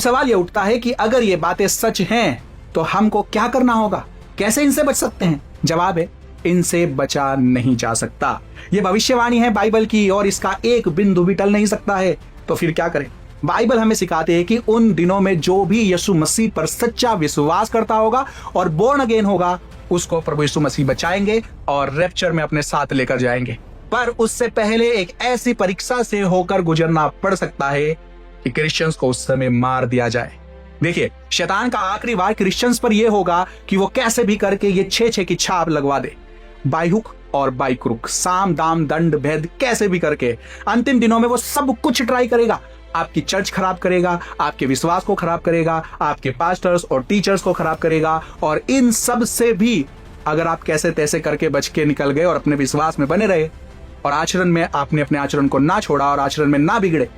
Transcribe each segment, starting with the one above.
सवाल ये उठता है कि अगर ये बातें सच हैं तो हमको क्या करना होगा, कैसे इनसे बच सकते हैं? जवाब है, इनसे बचा नहीं जा सकता। ये भविष्यवाणी है बाइबल की और इसका एक बिंदु भी टल नहीं सकता है। तो फिर क्या करें? बाइबल हमें सिखाते हैं कि उन दिनों में जो भी यीशु मसीह पर सच्चा विश्वास करता होगा और बोर्न अगेन होगा, उसको प्रभु यीशु मसीह बचाएंगे और रैप्चर में अपने साथ लेकर जाएंगे। पर उससे पहले एक ऐसी परीक्षा से होकर गुजरना पड़ सकता है कि क्रिश्चियंस को उस समय मार दिया जाए। देखिए, शैतान का आखिरी वार क्रिश्चियंस पर यह होगा कि वो कैसे भी करके ये 6 की छाप लगवा दे, बाई हुक और बाई क्रुक, साम दाम दंड भेद, कैसे भी करके अंतिम दिनों में वो सब कुछ ट्राई करेगा। आपकी चर्च खराब करेगा, आपके विश्वास को खराब करेगा, आपके पास्टर्स और टीचर्स को खराब करेगा। और इन सब से भी अगर आप कैसे तैसे करके बच के निकल गए और अपने विश्वास में बने रहे और आचरण में आपने अपने आचरण को ना छोड़ा और आचरण में ना बिगड़े,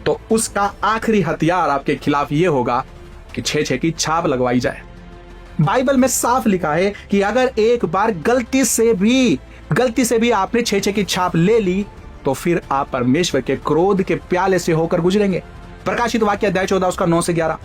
तो उसका आखिरी हथियार आपके खिलाफ यह होगा कि 6 की छाप लगवाई जाए। बाइबल में साफ लिखा है कि अगर एक बार गलती से भी आपने 6 की छाप ले ली तो फिर आप परमेश्वर के क्रोध के प्याले से होकर गुजरेंगे। प्रकाशित वाक्य अध्याय 14 उसका 9 से 11।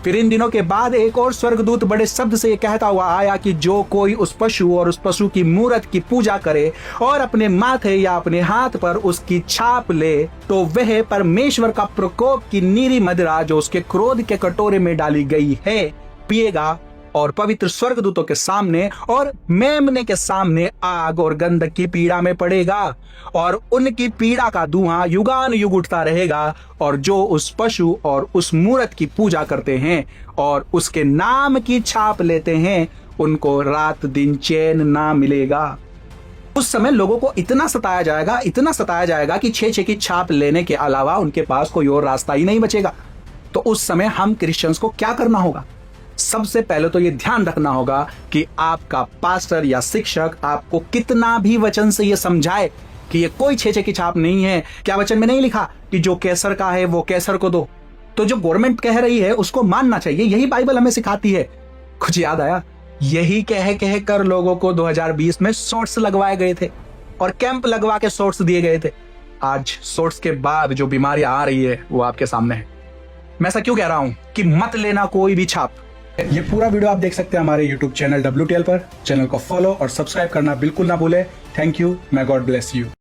फिर इन दिनों के बाद एक और स्वर्गदूत बड़े शब्द से यह कहता हुआ आया कि जो कोई उस पशु और उस पशु की मूरत की पूजा करे और अपने माथे या अपने हाथ पर उसकी छाप ले, तो वह परमेश्वर का प्रकोप की नीरी मदिरा जो उसके क्रोध के कटोरे में डाली गई है पिएगा और पवित्र स्वर्गदूतों के सामने और मेमने के सामने आग और गंधक की पीड़ा में पड़ेगा और उनकी पीड़ा का धुआं युगान युग उठता रहेगा। और जो उस पशु और उस मूरत की पूजा करते हैं और उसके नाम की छाप लेते हैं, उनको रात दिन चैन ना मिलेगा। उस समय लोगों को इतना सताया जाएगा कि 6 की छाप लेने के अलावा उनके पास कोई और रास्ता ही नहीं बचेगा। तो उस समय हम क्रिश्चियंस को क्या करना होगा? सबसे पहले तो यह ध्यान रखना होगा कि आपका पास्टर या शिक्षक आपको कितना भी वचन से यह समझाए कि यह कोई 6 की छाप नहीं है। क्या वचन में नहीं लिखा कि जो कैसर का है वो कैसर को दो? तो जो गवर्नमेंट कह रही है उसको मानना चाहिए। यही बाइबल हमें सिखाती है। कुछ याद आया? यही कह कर लोगों को 2020 में शॉर्ट्स लगवाए गए थे और कैंप लगवा के शॉर्ट्स दिए गए थे। आज शॉर्ट्स के बाद जो बीमारियां आ रही है वो आपके सामने है। मैं ऐसा क्यों कह रहा हूं कि मत लेना कोई भी छाप। ये पूरा वीडियो आप देख सकते हैं हमारे YouTube चैनल WTL पर। चैनल को फॉलो और सब्सक्राइब करना बिल्कुल ना भूले। Thank you. may God bless you।